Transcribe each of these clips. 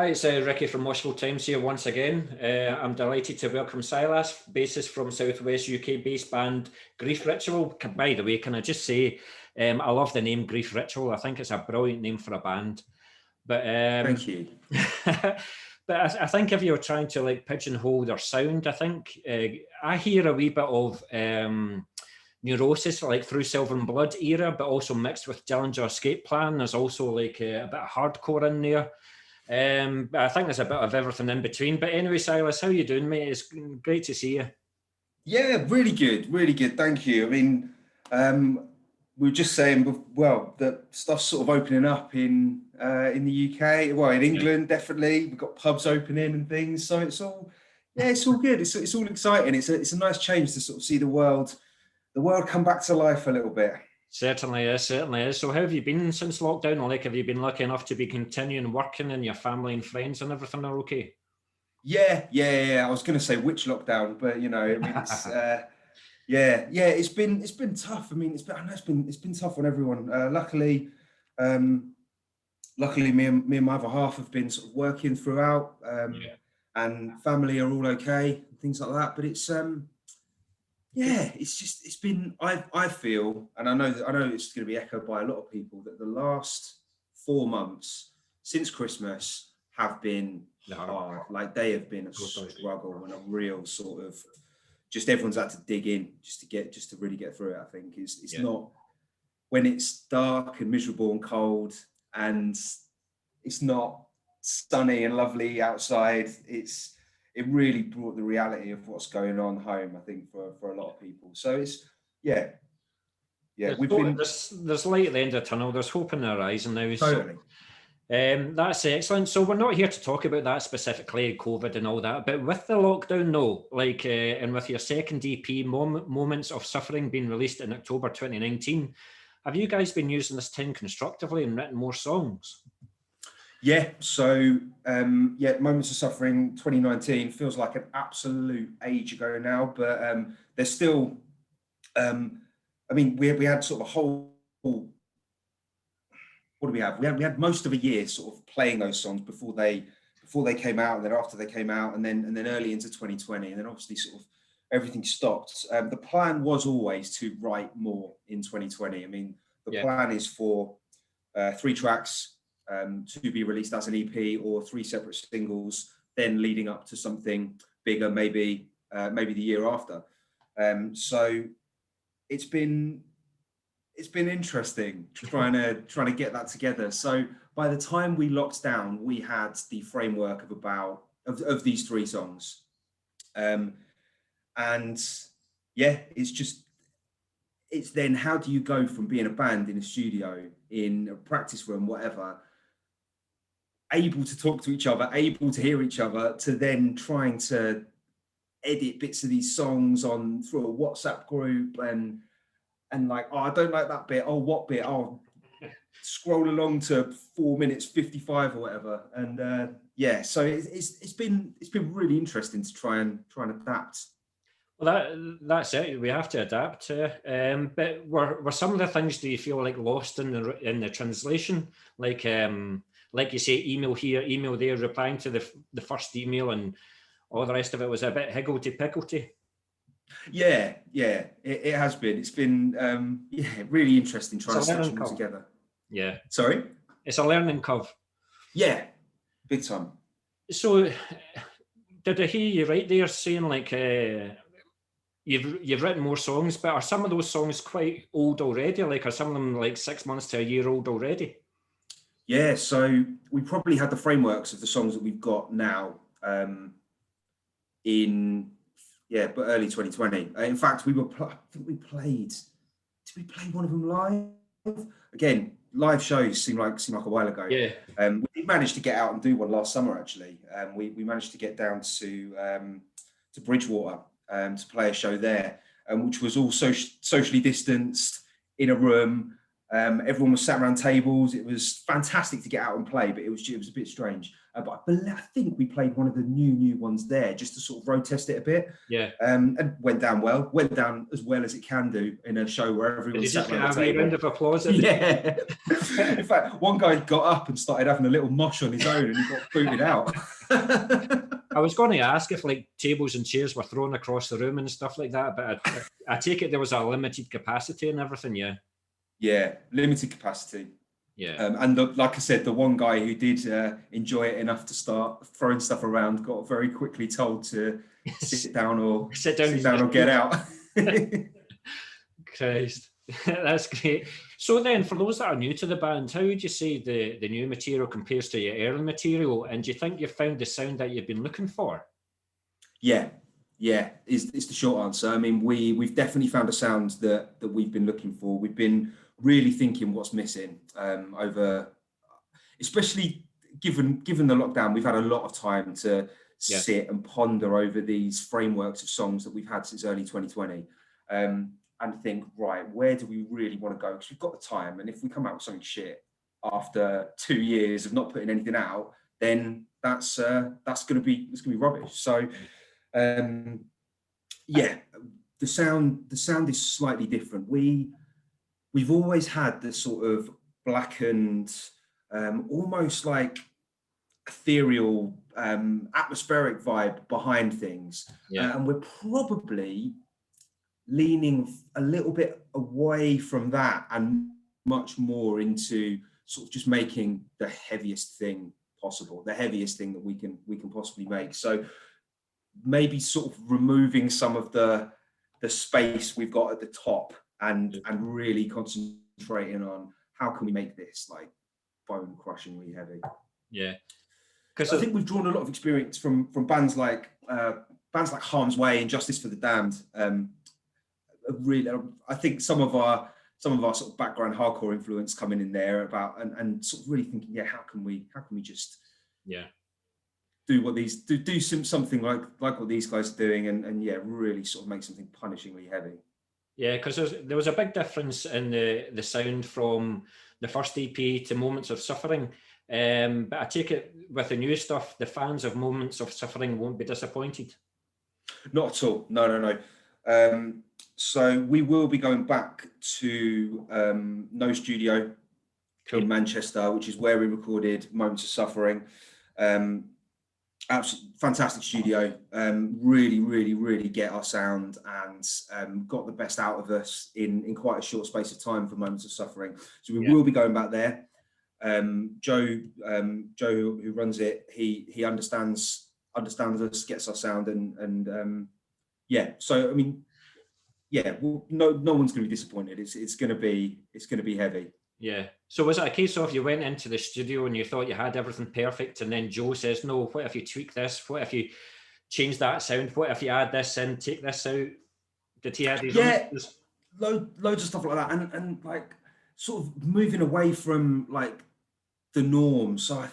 Hi, it's Ricky from Moshville Times here once again. I'm delighted to welcome Silas, bassist from Southwest UK-based band Grief Ritual. By the way, can I just say, I love the name Grief Ritual. I think it's a brilliant name for a band. But Thank you. but I think if you're trying to like pigeonhole their sound, I think I hear a wee bit of Neurosis, like through Silver and Blood era, but also mixed with Dillinger Escape Plan. There's also like a bit of hardcore in there. I think there's a bit of everything in between. But anyway, Silas, how you doing, mate? It's great to see you. Yeah, really good, really good. Thank you. I mean, we were just saying, well, that stuff's sort of opening up in the UK. Well, in England, definitely. We've got pubs opening and things. So it's all good. It's all exciting. It's a nice change to sort of see the world come back to life a little bit. Certainly is. So how have you been since lockdown? Or like, have you been lucky enough to be continuing working and your family and friends and everything are okay? Yeah. I was going to say which lockdown, but I mean, it's it's been tough. I mean, it's been tough on everyone. Luckily, me and my other half have been sort of working throughout, and family are all okay, things like that. But it's it's been, I feel, and I know it's going to be echoed by a lot of people, that the last 4 months since Christmas have been hard. Like, they have been a struggle and a real sort of, just everyone's had to dig in just to really get through it. I think it's not, when it's dark and miserable and cold and it's not sunny and lovely outside, it really brought the reality of what's going on home, I think, for a lot of people. So it's, there's light at the end of the tunnel. There's hope on the horizon now. Totally. So, that's excellent. So we're not here to talk about that specifically, COVID and all that, but with the lockdown, no, like, and with your second EP, Moments of Suffering, being released in October 2019, have you guys been using this time constructively and written more songs? Yeah, so Moments of Suffering 2019 feels like an absolute age ago now, but there's still, I mean, we had sort of a whole, what do we have? We had most of a year sort of playing those songs before they came out, and then after they came out, and then early into 2020, and then obviously sort of everything stopped. The plan was always to write more in 2020. I mean, the plan is for 3 tracks to be released as an EP or 3 separate singles, then leading up to something bigger, maybe the year after. So it's been interesting trying to get that together. So by the time we locked down, we had the framework of these 3 songs, and it's then, how do you go from being a band in a studio, in a practice room, whatever, able to talk to each other, able to hear each other, to then trying to edit bits of these songs through a WhatsApp group and like, oh, I don't like that bit. Oh, what bit? Oh, scroll along to 4 minutes 55 or whatever. And so it's been really interesting to try and adapt. Well, that's it. We have to adapt. But were some of the things, do you feel like, lost in the translation? Like you say, email here, email there, replying to the first email, and all the rest of it was a bit higgledy-piggledy. Yeah, it has been. It's been really interesting trying to stitch them all together. Yeah. Sorry? It's a learning curve. Yeah, big time. So, did I hear you right there saying, like, you've written more songs, but are some of those songs quite old already? Like, are some of them like 6 months to a year old already? Yeah, so we probably had the frameworks of the songs that we've got now but early 2020. In fact, I think we played. Did we play one of them live? Again, live shows seem like a while ago. Yeah. We managed to get out and do one last summer. Actually, we managed to get down to Bridgewater to play a show there, which was all socially distanced in a room. Everyone was sat around tables. It was fantastic to get out and play, but it was a bit strange. but I think we played one of the new ones there just to sort of road test it a bit. Yeah. And went down as well as it can do in a show where everyone's sat around the table. Round of applause. Yeah. In fact, one guy got up and started having a little mosh on his own, and he got booted out. I was going to ask if like tables and chairs were thrown across the room and stuff like that, but I take it there was a limited capacity and everything. Yeah. Yeah, limited capacity. Yeah. And like I said, the one guy who did enjoy it enough to start throwing stuff around got very quickly told to sit down or get out. Christ, that's great. So then, for those that are new to the band, how would you say the new material compares to your early material? And do you think you've found the sound that you've been looking for? Yeah, is the short answer. I mean, we've definitely found a sound that we've been looking for. We've been really thinking what's missing over, especially given the lockdown. We've had a lot of time to sit and ponder over these frameworks of songs that we've had since early 2020, and think, right, where do we really want to go? Because we've got the time, and if we come out with something shit after 2 years of not putting anything out, then that's going to be rubbish. So the sound is slightly different. We've always had this sort of blackened, almost like ethereal, atmospheric vibe behind things. And we're probably leaning a little bit away from that and much more into sort of just making the heaviest thing possible, the heaviest thing that we can possibly make. So maybe sort of removing some of the space we've got at the top and really concentrating on how can we make this like bone crushingly heavy. Yeah, because I think we've drawn a lot of experience from bands like Harm's Way and Justice for the Damned. Really, I think some of our sort of background hardcore influence coming in there about and sort of really thinking, how can we just do what these do something like what these guys are doing and really sort of make something punishingly heavy. Yeah, because there was a big difference in the sound from the first EP to Moments of Suffering. But I take it with the new stuff, the fans of Moments of Suffering won't be disappointed. Not at all. No. So we will be going back to No Studio in Manchester, which is where we recorded Moments of Suffering. Absolutely fantastic studio. Really get our sound and got the best out of us in quite a short space of time for Moments of Suffering. So we will be going back there. Joe, who runs it, he understands us, gets our sound, and So I mean, no one's going to be disappointed. It's going to be heavy. Yeah. So was it a case of you went into the studio and you thought you had everything perfect, and then Joe says, "No, what if you tweak this? What if you change that sound? What if you add this in, take this out?" Did he add these? Loads of stuff like that, and like sort of moving away from like the norm. So I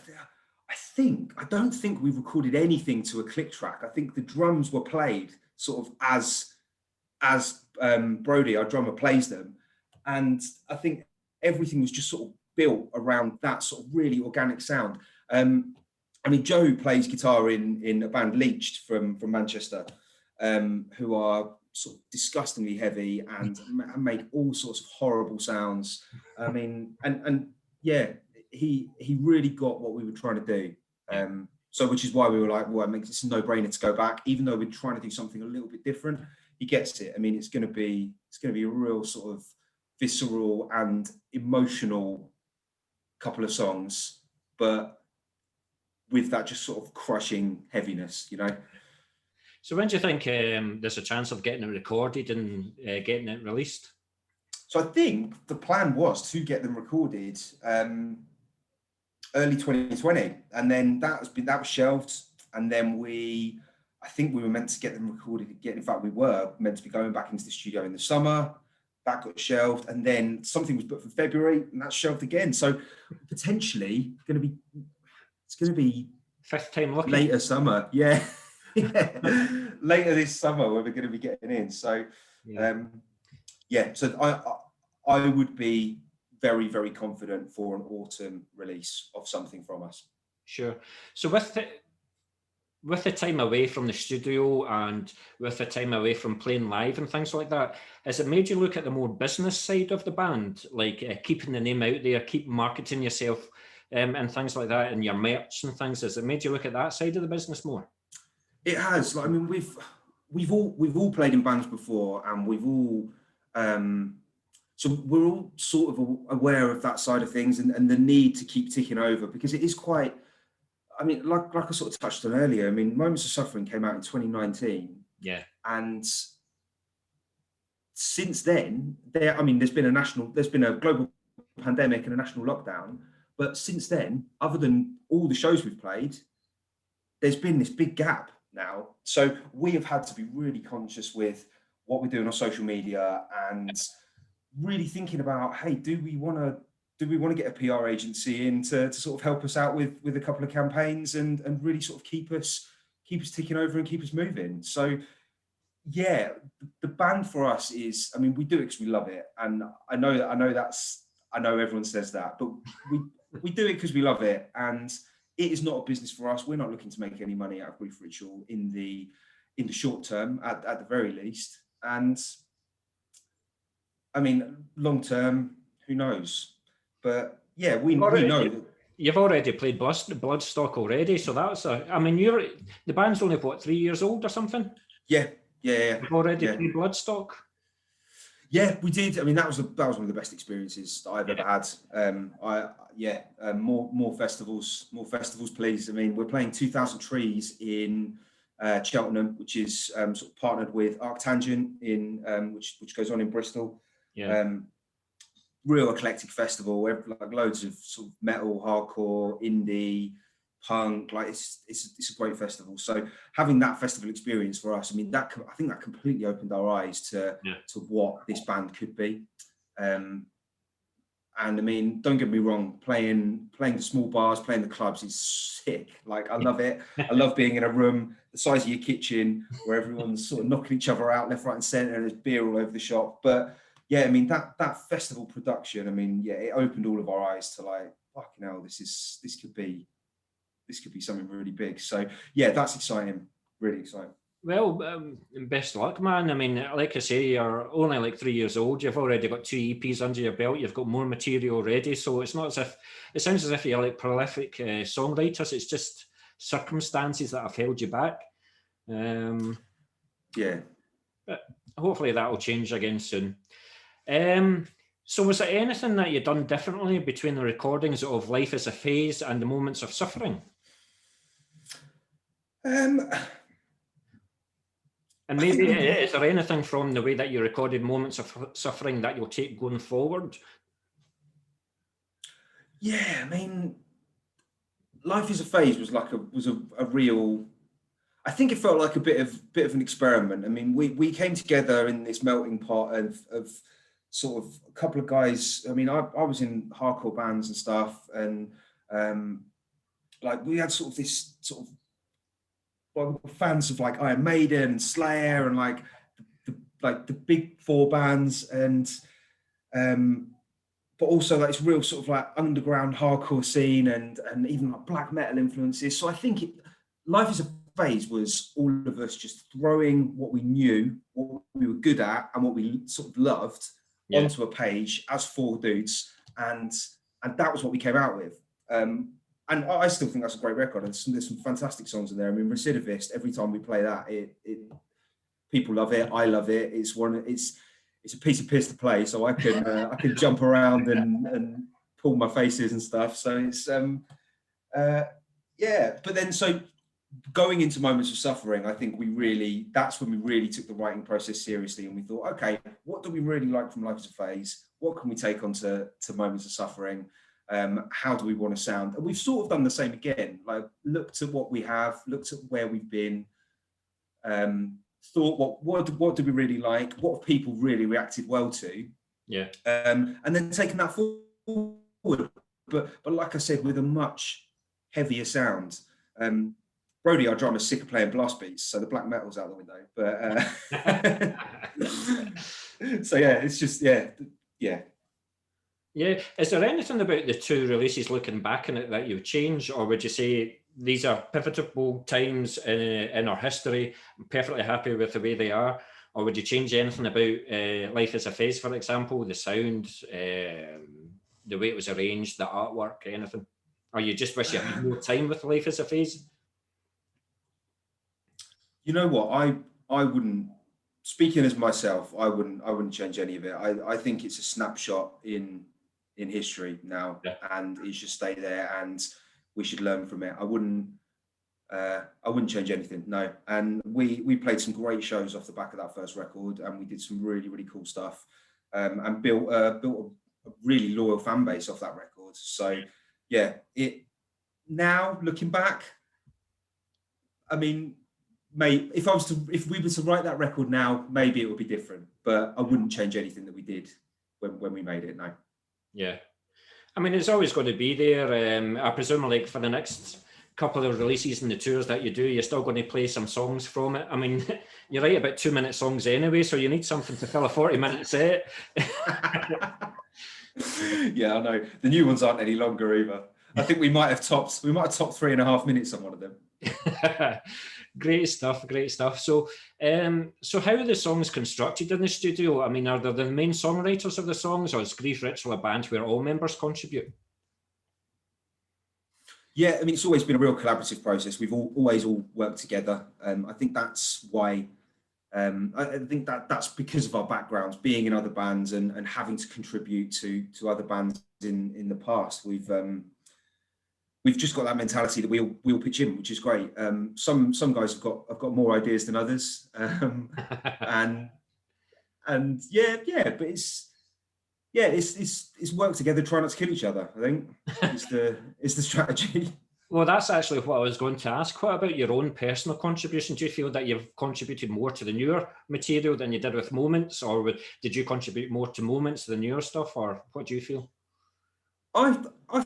don't think we recorded anything to a click track. I think the drums were played sort of as Brody, our drummer, plays them, and I think everything was just sort of built around that sort of really organic sound. I mean, Joe, who plays guitar in a band Leached from Manchester, who are sort of disgustingly heavy and make all sorts of horrible sounds. I mean, he really got what we were trying to do. So which is why we were like, well, it makes it a no-brainer to go back, even though we're trying to do something a little bit different. He gets it. I mean, it's going to be a real sort of visceral and emotional couple of songs, but with that just sort of crushing heaviness, you know. So when do you think there's a chance of getting it recorded and getting it released? So I think the plan was to get them recorded early 2020, and then that was shelved, and then I think we were meant to get them recorded again. In fact, we were meant to be going back into the studio in the summer. That got shelved, and then something was booked for February, and that's shelved again. So potentially it's going to be fifth time lucky. Later summer, later this summer where we're going to be getting in. So so I would be very, very confident for an autumn release of something from us. Sure. So with the time away from the studio and with the time away from playing live and things like that, has it made you look at the more business side of the band, like keeping the name out there, keep marketing yourself and things like that, and your merch and things? Has it made you look at that side of the business more? It has. Like, I mean, we've all played in bands before, and we've all so we're all sort of aware of that side of things and the need to keep ticking over, because it is quite. I mean, like I sort of touched on earlier, I mean, Moments of Suffering came out in 2019. Yeah. And since then, there's been a global pandemic and a national lockdown. But since then, other than all the shows we've played, there's been this big gap now. So we have had to be really conscious with what we're doing on social media and really thinking about, hey, do we want to get a PR agency in to sort of help us out with a couple of campaigns and really sort of keep us ticking over and keep us moving. So yeah, the band for us is, I mean, we do it because we love it, and I know everyone says that, but we do it because we love it, and it is not a business for us. We're not looking to make any money out of Grief Ritual in the short term, at the very least. And I mean, long term, who knows? But yeah, we know that you've already played Bloodstock already, so that's the band's only what, 3 years old or something? Yeah. You've already played Bloodstock. Yeah, we did. I mean, that was one of the best experiences that I've ever had. More festivals, please. I mean, we're playing 2000 Trees in Cheltenham, which is sort of partnered with Contingent in which goes on in Bristol. Yeah. Real eclectic festival, like loads of sort of metal, hardcore, indie, punk. Like it's a great festival. So having that festival experience for us, I mean, I think that completely opened our eyes to what this band could be. And I mean, don't get me wrong, playing the small bars, playing the clubs is sick. Like, I love it. I love being in a room the size of your kitchen where everyone's sort of knocking each other out left, right, and centre, and there's beer all over the shop. But yeah, I mean, that festival production, I mean, yeah, it opened all of our eyes to, like, fucking hell, this could be something really big. So yeah, that's exciting, really exciting. Well, best luck, man. I mean, like I say, you're only like 3 years old. You've already got 2 EPs under your belt. You've got more material already. So it's not as if, it sounds as if you're like prolific songwriters. It's just circumstances that have held you back. Yeah. But hopefully that will change again soon. So was there anything that you'd done differently between the recordings of Life is a Phase and the Moments of Suffering? And maybe is there anything from the way that you recorded Moments of Suffering that you'll take going forward? Yeah, I mean, Life is a Phase was a real. I think it felt like a bit of an experiment. I mean, we came together in this melting pot of sort of a couple of guys. I mean, I was in hardcore bands and stuff, and like we had sort of this sort of, well, fans of like Iron Maiden and Slayer and like the big four bands, and but also like this real sort of like underground hardcore scene and even like black metal influences. So I think Life is a Phase was all of us just throwing what we knew, what we were good at, and what we sort of loved onto a page as 4 dudes, and that was what we came out with. And I still think that's a great record. There's some fantastic songs in there. I mean, Recidivist, every time we play that, it people love it. I love it. It's a piece of piss to play, so I can jump around and pull my faces and stuff. So it's But then so going into Moments of Suffering, I think that's when we really took the writing process seriously, and we thought, okay, what do we really like from Life is a Phase? What can we take on to Moments of Suffering? How do we want to sound? And we've sort of done the same again, like looked at what we have, looked at where we've been, thought what do we really like? What have people really reacted well to? Yeah. And then taken that forward. But like I said, with a much heavier sound. Brody, our drummer's sick of playing blast beats, so the black metal's out the window. But so yeah, it's just yeah. Yeah. Is there anything about the two releases looking back on it that you would change, or would you say these are pivotal times in our history? I'm perfectly happy with the way they are. Or would you change anything about Life as a Phase, for example, the sound, the way it was arranged, the artwork, anything? Or you just wish you had more time with Life as a Phase? You know what? I wouldn't. Speaking as myself, I wouldn't change any of it. I think it's a snapshot in history now, Yeah. and it should stay there, and we should learn from it. I wouldn't change anything. No, and we played some great shows off the back of that first record, and we did some really cool stuff, and built a really loyal fan base off that record. So yeah, it now looking back, I mean, mate, if we were to write that record now, maybe it would be different, but I wouldn't change anything that we did when we made it. No. Yeah. I mean, it's always going to be there. I presume, like, for the next couple of releases and the tours that you do, you're still going to play some songs from it. I mean, you write about 2-minute songs anyway, so you need something to fill a 40-minute set. Yeah, I know. The new ones aren't any longer either. I think we might have topped 3.5 minutes on one of them. Great stuff. So how are the songs constructed in the studio? I mean, are they the main songwriters of the songs, or is Grief Ritual a band where all members contribute? Yeah, I mean, it's always been a real collaborative process. We've always worked together. I think that's why. I think that's because of our backgrounds, being in other bands and having to contribute to other bands in the past. We've just got that mentality that we all pitch in, which is great. Some guys have got more ideas than others, and yeah, but it's work together, try not to kill each other. I think is the strategy. Well, that's actually what I was going to ask. What about your own personal contribution? Do you feel that you've contributed more to the newer material than you did with Moments, or did you contribute more to Moments than the newer stuff, or what do you feel? I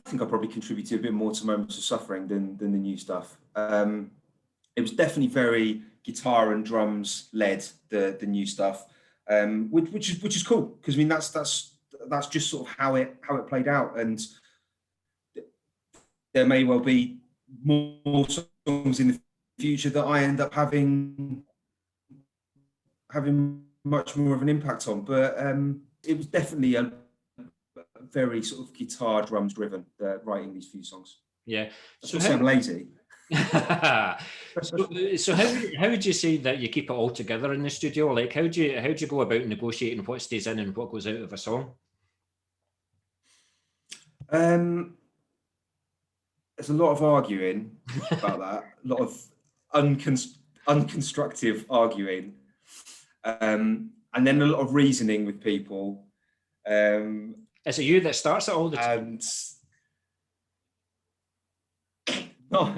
think I probably contributed a bit more to Moments of Suffering than the new stuff. It was definitely very guitar and drums led, the new stuff, which is cool, because I mean that's just sort of how it played out, and there may well be more songs in the future that I end up having much more of an impact on, but it was definitely a very sort of guitar drums driven writing these few songs. Yeah. So I'm lazy. so how would you say that you keep it all together in the studio? Like, how do you go about negotiating what stays in and what goes out of a song? There's a lot of arguing about that, a lot of unconstructive arguing, and then a lot of reasoning with people. Is it you that starts it all the time? No.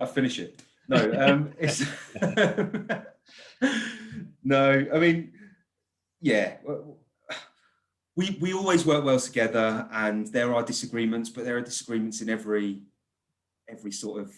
I finish it. No, it's no. I mean, yeah. We always work well together, and there are disagreements, but there are disagreements in every sort of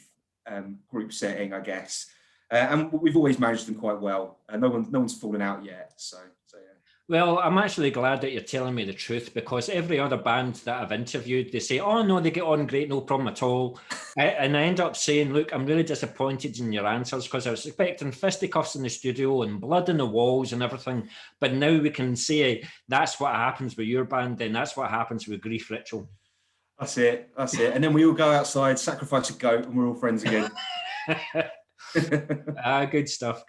group setting, I guess. And we've always managed them quite well. And no one's fallen out yet. So yeah. Well, I'm actually glad that you're telling me the truth, because every other band that I've interviewed, they say, oh, no, they get on great, no problem at all. And I end up saying, look, I'm really disappointed in your answers, because I was expecting fisticuffs in the studio and blood on the walls and everything. But now we can say that's what happens with your band, and that's what happens with Grief Ritual. That's it. And then we all go outside, sacrifice a goat, and we're all friends again. Good stuff.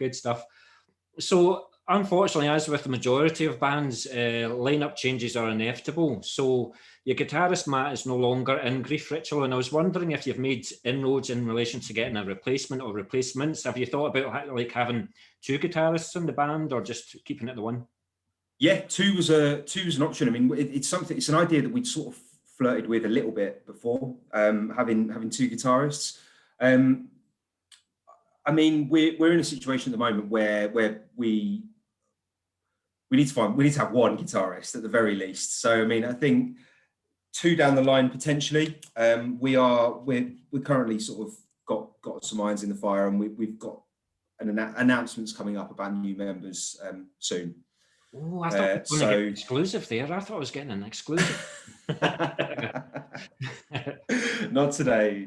So, unfortunately, as with the majority of bands, lineup changes are inevitable. So your guitarist, Matt, is no longer in Grief Ritual, and I was wondering if you've made inroads in relation to getting a replacement or replacements. Have you thought about like having two guitarists in the band, or just keeping it the one? Yeah, two was an option. I mean, it's an idea that we'd sort of flirted with a little bit before, having two guitarists. I mean, we're in a situation at the moment where we need to have one guitarist at the very least. So I mean, I think two down the line potentially. We're currently sort of got some irons in the fire, and we've got announcements coming up about new members soon. Oh, I thought you were going to get an exclusive there. I thought I was getting an exclusive. Not today,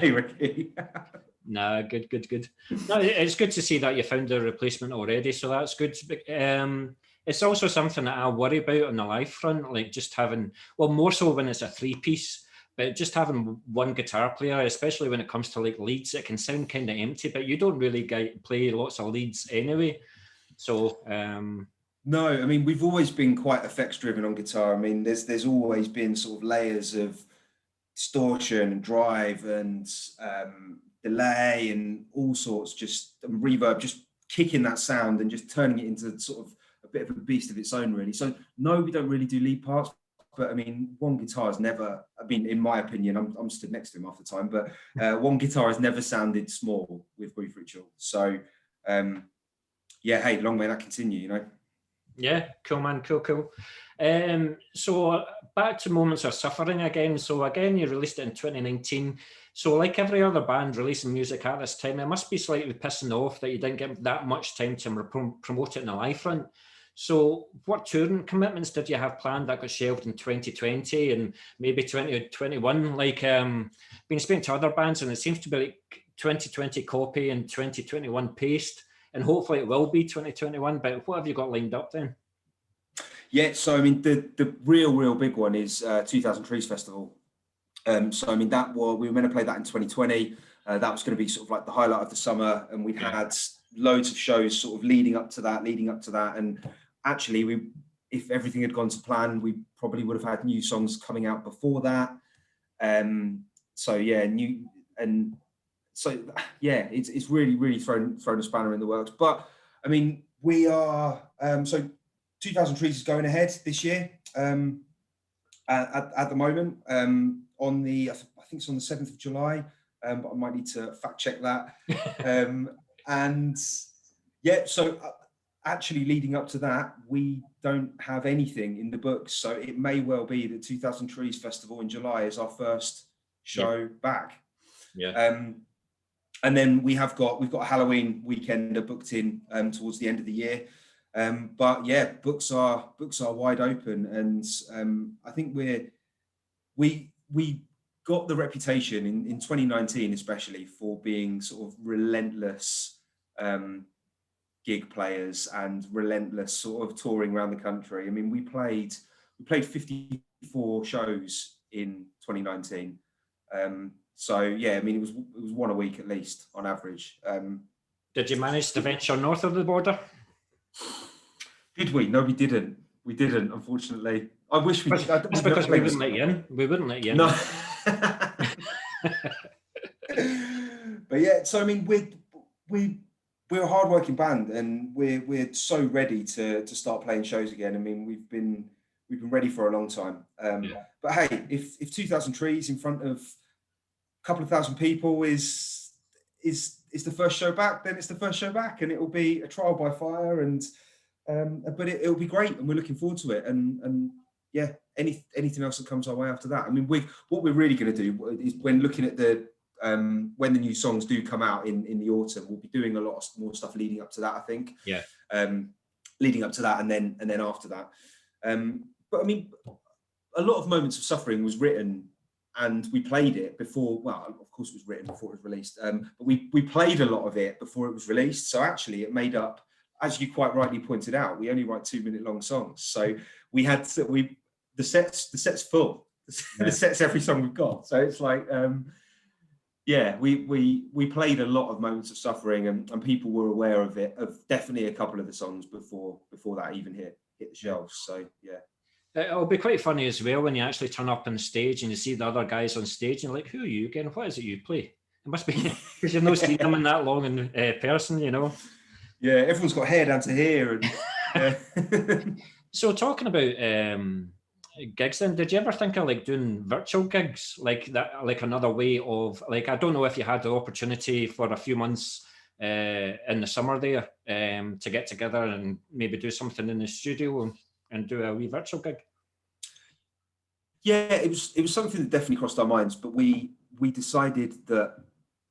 Ricky. No, good. No, it's good to see that you found a replacement already, so that's good. It's also something that I worry about on the live front, like just having, well, more so when it's a three-piece, but just having one guitar player, especially when it comes to like leads, it can sound kind of empty, but you don't really play lots of leads anyway. So no, I mean, we've always been quite effects driven on guitar. I mean, there's always been sort of layers of distortion and drive and delay and all sorts, just reverb, just kicking that sound and just turning it into sort of a bit of a beast of its own, really. So no, we don't really do lead parts, but I mean, one guitar has never, I mean, in my opinion, I'm stood next to him half the time, but one guitar has never sounded small with Brief Ritual. So yeah, hey, long may that continue, you know. Yeah, cool, man, cool. So back to Moments of Suffering again. So again, you released it in 2019. So like every other band releasing music at this time, it must be slightly pissing off that you didn't get that much time to promote it in the live front. So what touring commitments did you have planned that got shelved in 2020 and maybe 2021? Like been speaking to other bands and it seems to be like 2020 copy and 2021 paste. And hopefully it will be 2021, but what have you got lined up then? Yeah, so I mean, the real big one is 2000 Trees Festival. So I mean, we were meant to play that in 2020. That was going to be sort of like the highlight of the summer, and we've had loads of shows sort of leading up to that. And actually, if everything had gone to plan, we probably would have had new songs coming out before that. So yeah, it's really thrown a spanner in the works. But I mean, we are so 2000 Trees is going ahead this year at the moment on the, I think it's on the 7th of July, but I might need to fact check that. And yeah, so actually leading up to that, we don't have anything in the books. So it may well be that 2000 Trees Festival in July is our first show back. Yeah. And then we've got a Halloween weekend booked in towards the end of the year. But yeah, books are wide open, and I think we got the reputation in 2019, especially for being sort of relentless gig players and relentless sort of touring around the country. I mean, we played 54 shows in 2019. So yeah, I mean, it was one a week at least on average. Did you manage to venture north of the border? Did we? No, we didn't. We didn't, unfortunately. I wish we did. That's because we wouldn't let you in. We wouldn't let you in. No. But yeah, so I mean, we're a hardworking band, and we're so ready to start playing shows again. I mean, we've been ready for a long time. But hey, if 2000 Trees in front of a couple of thousand people is the first show back, then it's the first show back, and it will be a trial by fire, and but it'll be great, and we're looking forward to it. And yeah, anything else that comes our way after that. I mean, what we're really going to do is, when looking at the when the new songs do come out in the autumn, we'll be doing a lot more stuff leading up to that, I think. Yeah. Leading up to that, and then after that. But I mean, a lot of Moments of Suffering was written, and we played it before. Well, of course, it was written before it was released. But we played a lot of it before it was released. So actually, it made up, as you quite rightly pointed out, we only write 2-minute long songs. So we had the set's full. The set's every song we've got. So it's like, yeah, we played a lot of Moments of Suffering, and people were aware of it, of definitely a couple of the songs before that even hit the shelves. So yeah. It'll be quite funny as well when you actually turn up on stage and you see the other guys on stage and you're like, who are you again? What is it you play? It must be because you've not seen them in that long in person, you know. Yeah, everyone's got hair down to here. And So talking about gigs, then, did you ever think of like doing virtual gigs like that, like another way of, like, I don't know if you had the opportunity for a few months in the summer there to get together and maybe do something in the studio and do a wee virtual gig? Yeah, it was something that definitely crossed our minds, but we decided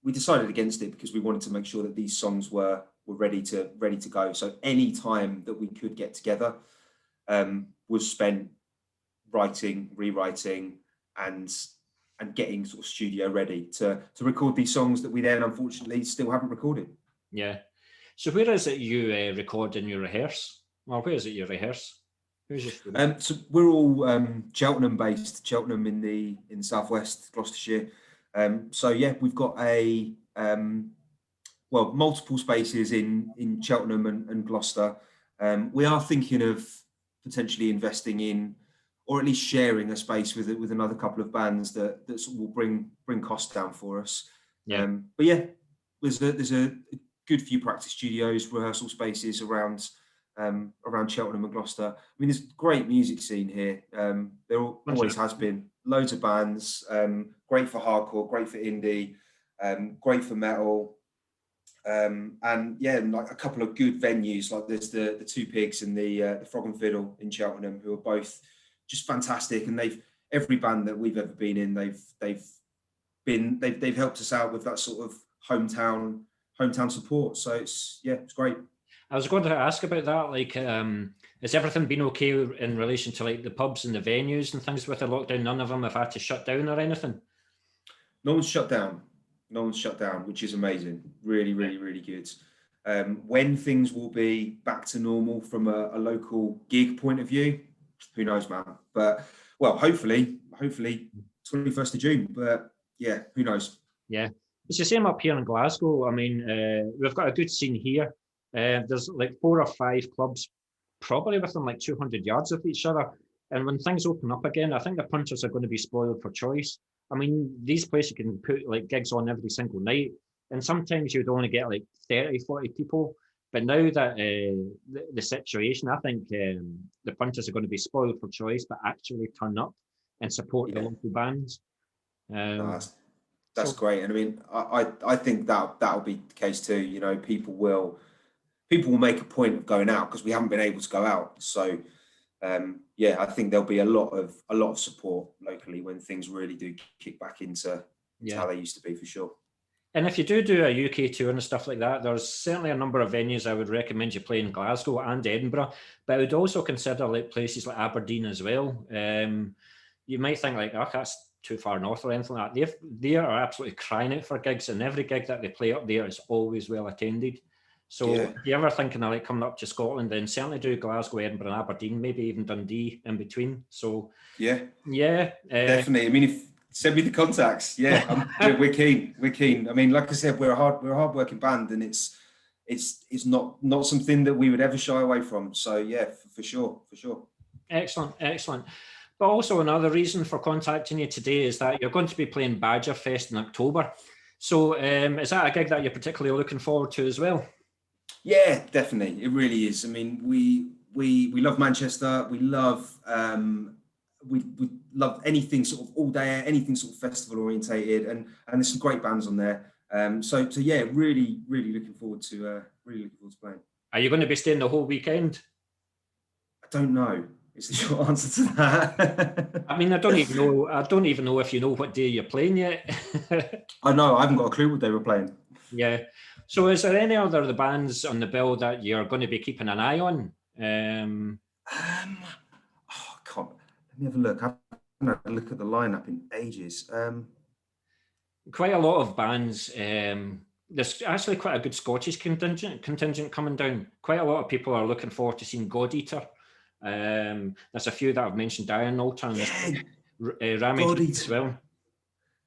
against it because we wanted to make sure that these songs were ready to go. So any time that we could get together was spent writing, rewriting, and getting sort of studio ready to record these songs that we then unfortunately still haven't recorded. Yeah. So where is it you record and you rehearse? Or where is it you rehearse? Who's your studio? So we're all Cheltenham based, Cheltenham in the southwest, Gloucestershire. So yeah, we've got multiple spaces in Cheltenham and Gloucester. We are thinking of potentially investing in, or at least sharing a space with another couple of bands that will bring costs down for us. Yeah. But yeah, there's a good few practice studios, rehearsal spaces around Cheltenham and Gloucester. I mean, there's a great music scene here. There always has been. Loads of bands, great for hardcore, great for indie, great for metal. And yeah, like a couple of good venues, like there's the Two Pigs and the Frog and Fiddle in Cheltenham, who are both just fantastic. And every band that we've ever been in, they've helped us out with that sort of hometown support. So it's great. I was going to ask about that. Like, has everything been okay in relation to like the pubs and the venues and things with the lockdown? None of them have had to shut down or anything? No one's shut down. No one's shut down, which is amazing. Really, really, really good. When things will be back to normal from a local gig point of view, who knows, man? But well, hopefully 21st of June. But yeah, who knows? Yeah, it's the same up here in Glasgow. I mean, we've got a good scene here. There's like 4 or 5 clubs, probably within like 200 yards of each other. And when things open up again, I think the punchers are going to be spoiled for choice. I mean, these places can put like gigs on every single night, and sometimes you'd only get like 30, 40 people. But now that the situation, I think the punters are going to be spoiled for choice, but actually turn up and support the local bands. That's great. And I mean, I think that'll be the case too. You know, people will make a point of going out because we haven't been able to go out. So I think there'll be a lot of support locally when things really do kick back into how they used to be, for sure. And if you do a UK tour and stuff like that, there's certainly a number of venues I would recommend you play in Glasgow and Edinburgh, but I would also consider like places like Aberdeen as well. You might think like, oh, that's too far north or anything like that. They are absolutely crying out for gigs, and every gig that they play up there is always well attended. So if you're ever thinking of like coming up to Scotland, then certainly do Glasgow, Edinburgh and Aberdeen, maybe even Dundee in between. So definitely. I mean, if send me the contacts. We're keen. I mean, like I said, we're a hard-working band, and it's not something that we would ever shy away from. So yeah, for sure. Excellent. But also another reason for contacting you today is that you're going to be playing Badgerfest in October. So is that a gig that you're particularly looking forward to as well? Yeah, definitely. It really is. I mean, we love Manchester. We love we love anything sort of all day, anything sort of festival orientated, and there's some great bands on there. So yeah, really looking forward to playing. Are you going to be staying the whole weekend? I don't know. Is the short answer to that. I mean, I don't even know if you know what day you're playing yet. I know. I haven't got a clue what day we're playing. Yeah. So is there any other of the bands on the bill that you're going to be keeping an eye on? Let me have a look. I haven't had a look at the lineup in ages. Quite a lot of bands. There's actually quite a good Scottish contingent coming down. Quite a lot of people are looking forward to seeing God Eater. There's a few that I've mentioned, Diane Alton, Ramage as well.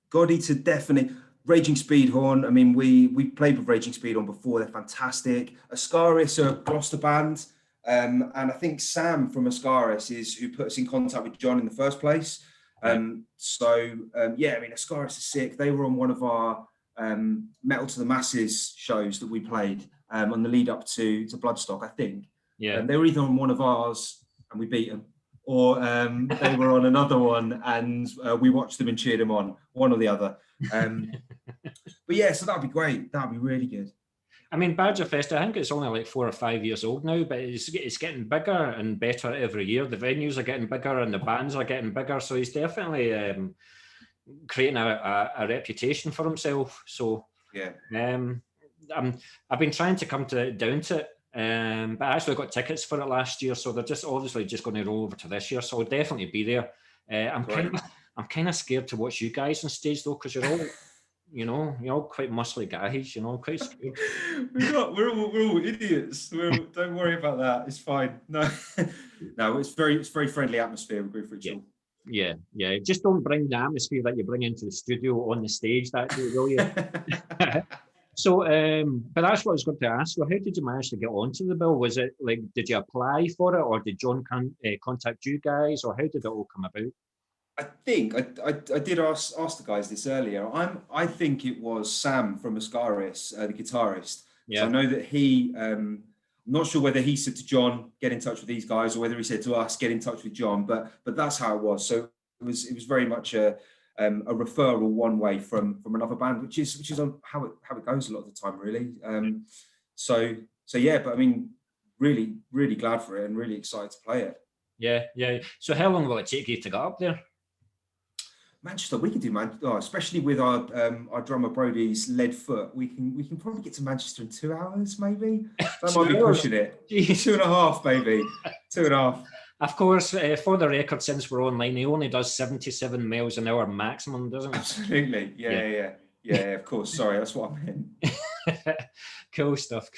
God Eater, definitely. Raging Speedhorn. I mean, we played with Raging Speedhorn before. They're fantastic. Ascaris are a Gloucester band. And I think Sam from Ascaris is who put us in contact with John in the first place. I mean, Ascaris is sick. They were on one of our Metal to the Masses shows that we played on the lead up to Bloodstock, I think. Yeah. They were either on one of ours and we beat them, or they were on another one and we watched them and cheered them on, one or the other. But yeah, so that'd be great. That'd be really good. I mean, Badgerfest, I think it's only like 4 or 5 years old now, but it's getting bigger and better every year. The venues are getting bigger and the bands are getting bigger. So he's definitely creating a reputation for himself. So I've been trying to come down to it, but I actually got tickets for it last year, so they're just obviously just going to roll over to this year. So I'll definitely be there. I'm kind of scared to watch you guys on stage though, because you're all, you're all quite muscly guys, quite scared. We're all idiots. Don't worry about that. It's fine. No, no, it's very friendly atmosphere with Grief Ritual. Yeah. Just don't bring the atmosphere that you bring into the studio on the stage that day, will you? So, but that's what I was going to ask you. How did you manage to get onto the bill? Was it like, did you apply for it, or did John contact you guys, or how did it all come about? I think I did ask the guys this earlier. I think it was Sam from Ascaris, the guitarist. Yeah. So I know that he. I'm not sure whether he said to John, get in touch with these guys, or whether he said to us, get in touch with John. But that's how it was. So it was very much a referral one way from another band, which is how it goes a lot of the time, really. So yeah, but I mean, really glad for it and really excited to play it. Yeah. So how long will it take you to get up there? Manchester, we can do especially with our drummer Brody's lead foot. We can probably get to Manchester in 2 hours, maybe. That might be pushing it. 2.5, maybe 2.5. Of course, for the record, since we're online, he only does 77 miles an hour maximum, doesn't he? Absolutely, yeah. Of course. Sorry, that's what I meant. Cool stuff.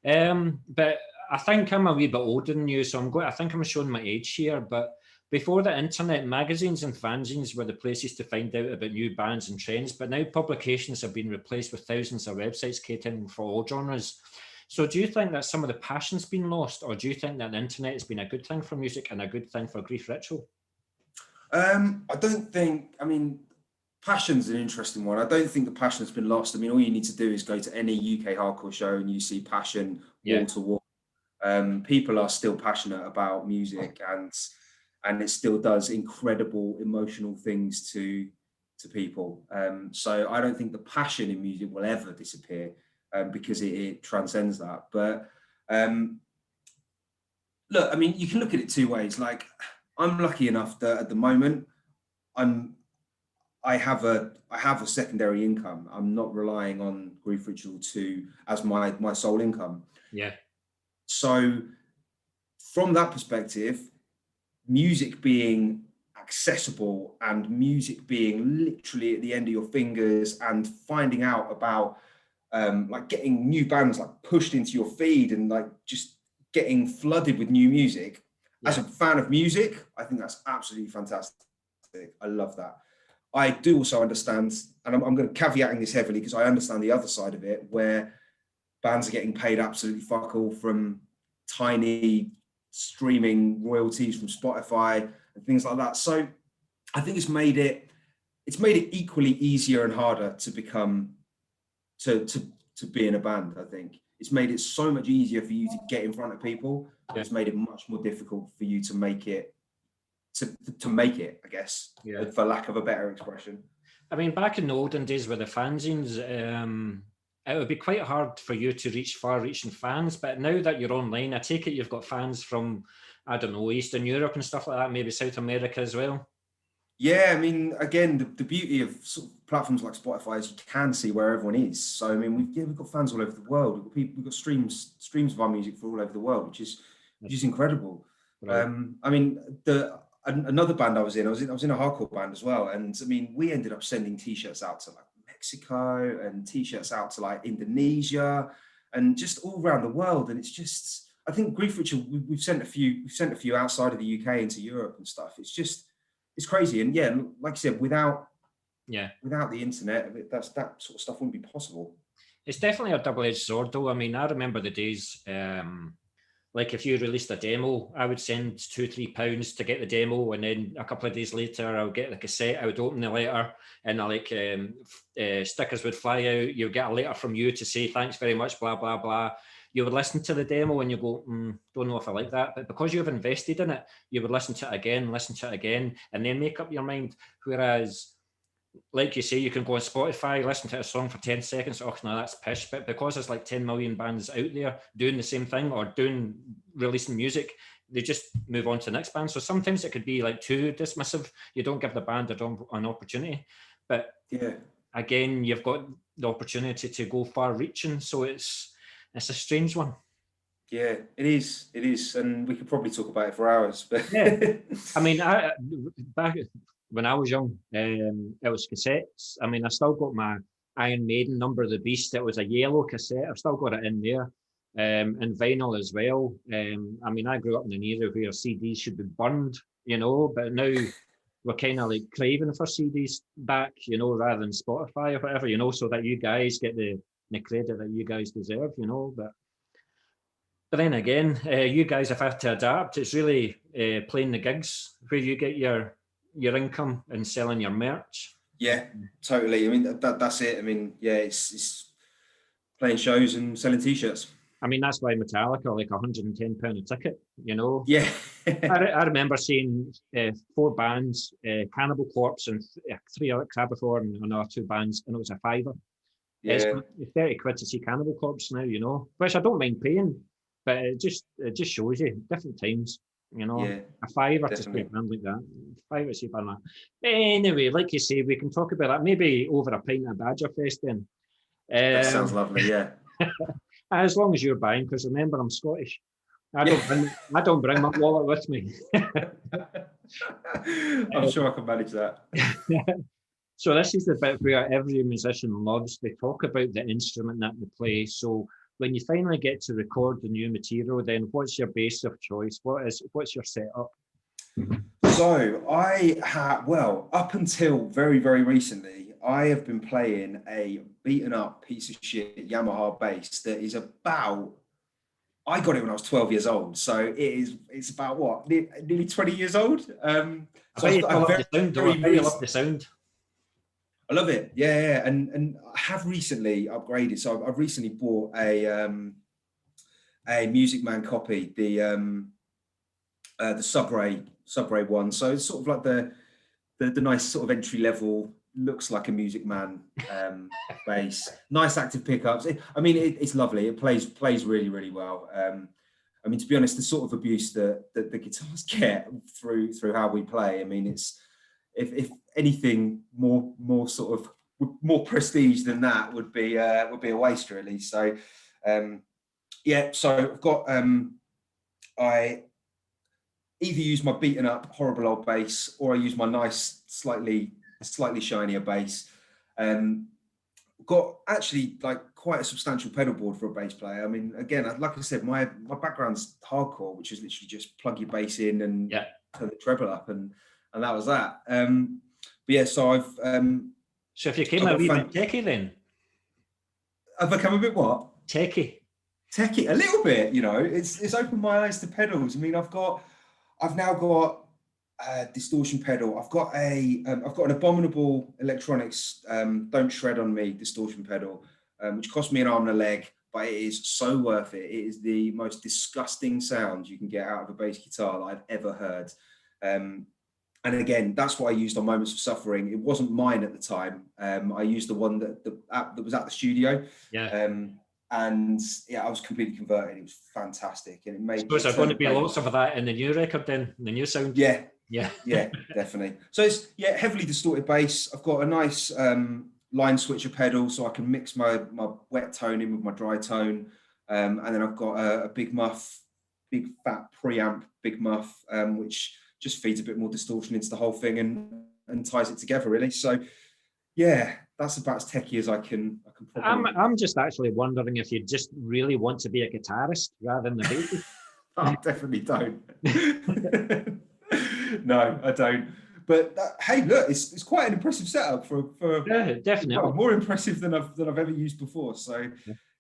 But I think I'm a wee bit older than you, so I think I'm showing my age here. But before the internet, magazines and fanzines were the places to find out about new bands and trends. But now publications have been replaced with thousands of websites catering for all genres. So do you think that some of the passion's been lost, or do you think that the internet has been a good thing for music and a good thing for Grief Ritual? I don't think, passion's an interesting one. I don't think the passion has been lost. All you need to do is go to any UK hardcore show and you see passion wall to wall. People are still passionate about music, and it still does incredible emotional things to people. So I don't think the passion in music will ever disappear, because it transcends that. But look, you can look at it two ways. Like, I'm lucky enough that at the moment I have a secondary income. I'm not relying on Grief Ritual as my sole income. Yeah. So from that perspective, music being accessible and music being literally at the end of your fingers, and finding out about like getting new bands like pushed into your feed, and like just getting flooded with new music. As a fan of music, I think that's absolutely fantastic. I love that. I do also understand, and I'm going to caveating this heavily because I understand the other side of it, where bands are getting paid absolutely fuck all from tiny streaming royalties from Spotify and things like that. So I think it's made it equally easier and harder to become to be in a band. I think it's made it so much easier for you to get in front of people. It's made it much more difficult for you to make it, I guess, for lack of a better expression. Back in the olden days with the fanzines, it would be quite hard for you to reach far-reaching fans. But now that you're online, I take it you've got fans from, I don't know, Eastern Europe and stuff like that, maybe South America as well. Yeah, again, the beauty of sort of platforms like Spotify is you can see where everyone is. So we've got fans all over the world. We've got streams of our music for all over the world, which is incredible. Right. Another band I was in a hardcore band as well, and we ended up sending t-shirts out to like Mexico and t-shirts out to like Indonesia and just all around the world. And it's just, I think Grief Ritual, we've sent a few outside of the UK into Europe and stuff. It's crazy. And yeah, like I said, without the internet, that sort of stuff wouldn't be possible. It's definitely a double-edged sword though. I remember the days, like if you released a demo, I would send £2-3 to get the demo, and then a couple of days later, I would get the cassette. I would open the letter, and stickers would fly out. You would get a letter from you to say thanks very much, blah blah blah. You would listen to the demo and you go, don't know if I like that, but because you've invested in it, you would listen to it again, and then make up your mind. Whereas, like you say, you can go on Spotify, listen to a song for 10 seconds. Oh, no, that's pish. But because there's like 10 million bands out there doing the same thing or releasing music, they just move on to the next band. So sometimes it could be like too dismissive. You don't give the band an opportunity. But again, you've got the opportunity to go far-reaching. So it's a strange one. Yeah, it is, and we could probably talk about it for hours. But yeah, I mean, back when I was young, it was cassettes. I mean, I still got my Iron Maiden Number of the Beast. It was a yellow cassette. I've still got it in there, and vinyl as well. I mean, I grew up in an era where CDs should be burned, but now we're kind of like craving for CDs back, rather than Spotify or whatever, so that you guys get the credit that you guys deserve, But then again, you guys have had to adapt. It's really playing the gigs where you get your income and selling your merch. Yeah, totally. I mean, that's it. I mean, yeah, it's playing shows and selling T-shirts. I mean, that's why Metallica are like £110 a ticket, Yeah. I remember seeing 4 bands, Cannibal Corpse and 3 other Crabapore and another 2 bands, and it was a £5. Yeah. It's 30 quid to see Cannibal Corpse now, which I don't mind paying, but it just shows you different times, Yeah, a £5 to see definitely. a band like that, £5 to see a band like that. Anyway, like you say, we can talk about that maybe over a pint at Badgerfest then. That sounds lovely, yeah. As long as you're buying, because remember, I'm Scottish. I don't bring my wallet with me. I'm sure I can manage that. So this is the bit where every musician loves. They talk about the instrument that they play. So when you finally get to record the new material, then what's your bass of choice? What's your setup? So up until very, very recently, I have been playing a beaten up piece of shit Yamaha bass that is I got it when I was 12 years old. So it's about what, nearly 20 years old. So I love the sound. I love it. Yeah. And I have recently upgraded. So I've recently bought a Music Man copy, the Subray one. So it's sort of like the nice sort of entry level, looks like a Music Man bass. Nice active pickups. It's lovely. It plays really, really well. I mean, to be honest, the sort of abuse that the guitars get through how we play. I mean, it's if anything more sort of more prestige than that would be a waste, really. So so I've got I either use my beaten up horrible old bass or I use my nice slightly shinier bass. Got actually like quite a substantial pedal board for a bass player. I mean, again, like I said, my background's hardcore, which is literally just plug your bass in and turn the treble up, and that was that. But yeah, so I've so if you came a wee bit techie, then I've become a bit what? Techie, a little bit. It's opened my eyes to pedals. I mean, I've now got a distortion pedal. I've got an Abominable Electronics Don't Shred on Me distortion pedal, which cost me an arm and a leg, but it is so worth it. It is the most disgusting sound you can get out of a bass guitar that I've ever heard. And again, that's what I used on Moments of Suffering. It wasn't mine at the time. I used the one that was at the studio. Yeah. And I was completely converted. It was fantastic, and it made. So there's going to be lots of that in the new record, then the new sound. Yeah, definitely. So it's heavily distorted bass. I've got a nice line switcher pedal, so I can mix my wet tone in with my dry tone, and then I've got a big fat preamp big muff, which just feeds a bit more distortion into the whole thing and ties it together, really. So yeah, that's about as techie as I can probably. I'm just actually wondering if you just really want to be a guitarist rather than a bassist. I definitely don't. No, I don't. But hey, look, it's quite an impressive setup for definitely more impressive than I've ever used before. So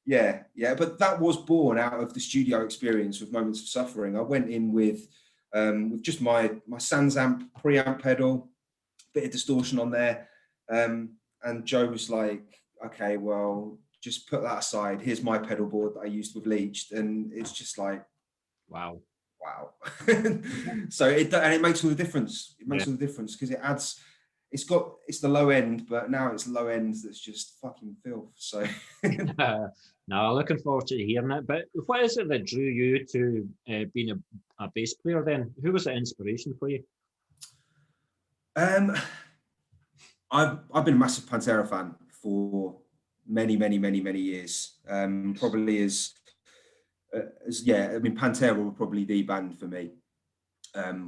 yeah. But that was born out of the studio experience with Moments of Suffering. I went in with just my Sans amp preamp pedal, bit of distortion on there. And Joe was like, okay, well, just put that aside. Here's my pedal board that I used with Leached. And it's just like, wow. So it makes all the difference. It makes all the difference because it's the low end, but now it's low end that's just fucking filth. So no, looking forward to hearing it. But what is it that drew you to being a bass player then? Who was the inspiration for you? I've been a massive Pantera fan for many years. Probably as yeah, I mean, Pantera were probably the band for me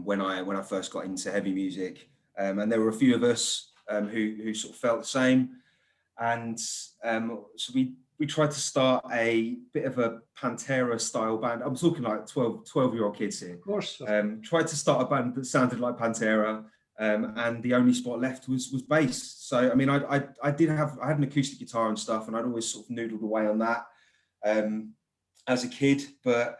when I first got into heavy music, and there were a few of us who sort of felt the same, and so we tried to start a bit of a Pantera style band. I'm talking like 12-year-old kids here. Of course. Tried to start a band that sounded like Pantera, and the only spot left was bass. So I mean, I had an acoustic guitar and stuff, and I'd always sort of noodled away on that as a kid. But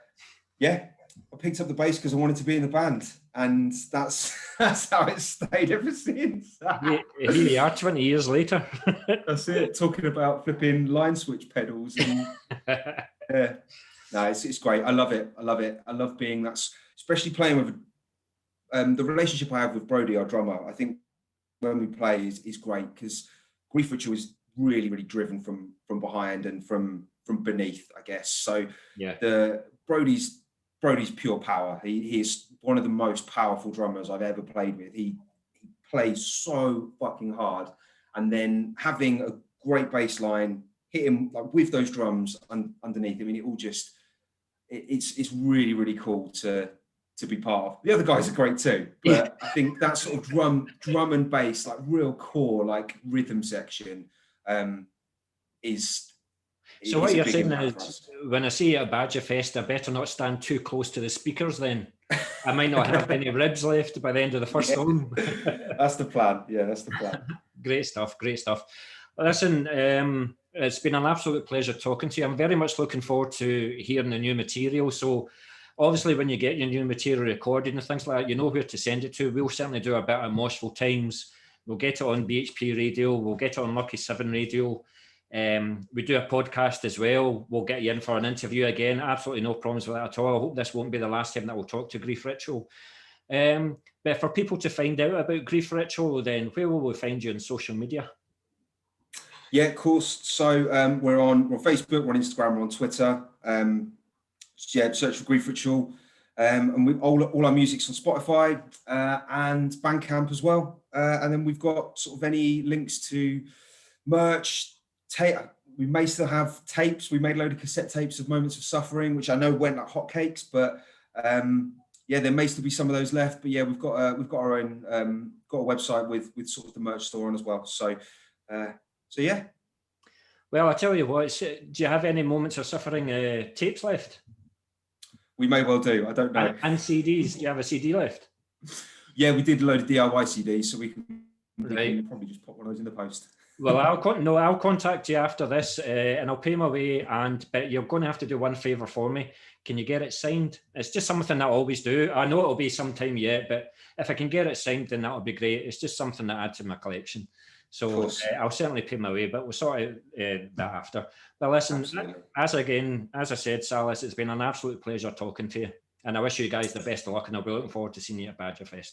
yeah, I picked up the bass because I wanted to be in the band, and that's how it stayed ever since. Here you are 20 years later. That's it, talking about flipping line switch pedals. And yeah, no, it's great. I love it. I love being that, especially playing with the relationship I have with Brody, our drummer. I think when we play is great, because Grief Ritual is really driven from behind and from beneath, I guess. So yeah, the Brody's pure power. He is one of the most powerful drummers I've ever played with. He plays so fucking hard, and then having a great bass line, hit him like with those drums underneath. I mean, it all just it's really cool to be part of. The other guys are great too, but I think that sort of drum and bass, like real core, like rhythm section, is. So what you're saying is, when I see you at Badgerfest, I better not stand too close to the speakers then. I might not have any ribs left by the end of the first song. That's the plan. Yeah, that's the plan. Great stuff. Listen, it's been an absolute pleasure talking to you. I'm very much looking forward to hearing the new material. So obviously when you get your new material recorded and things like that, you know where to send it to. We'll certainly do a bit of Moshville Times. We'll get it on BHP Radio. We'll get it on Lucky 7 Radio. We do a podcast as well. We'll get you in for an interview again. Absolutely no problems with that at all. I hope this won't be the last time that we'll talk to Grief Ritual. But for people to find out about Grief Ritual, then where will we find you on social media? Yeah, of course. So we're on Facebook, we're on Instagram, we're on Twitter. Yeah, search for Grief Ritual. And all our music's on Spotify and Bandcamp as well. And then we've got sort of any links to merch. We may still have tapes. We made a load of cassette tapes of Moments of Suffering, which I know went like hotcakes, but yeah, there may still be some of those left. But yeah, we've got our own got a website with sort of the merch store on as well. So yeah. Well, I tell you what, do you have any Moments of Suffering tapes left? We may well do. I don't know. And CDs. Do you have a CD left? Yeah, we did a load of DIY CDs, so we can probably just pop one of those in the post. Well, I'll contact you after this, and I'll pay my way. But you're going to have to do one favour for me. Can you get it signed? It's just something that I always do. I know it'll be some time yet, but if I can get it signed, then that'll be great. It's just something that adds to my collection. So I'll certainly pay my way, but we'll sort out that after. But listen, as I said, Salas, it's been an absolute pleasure talking to you, and I wish you guys the best of luck, and I'll be looking forward to seeing you at Badgerfest.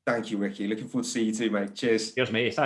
Thank you, Ricky. Looking forward to seeing you too, mate. Cheers. Cheers, mate. Thanks.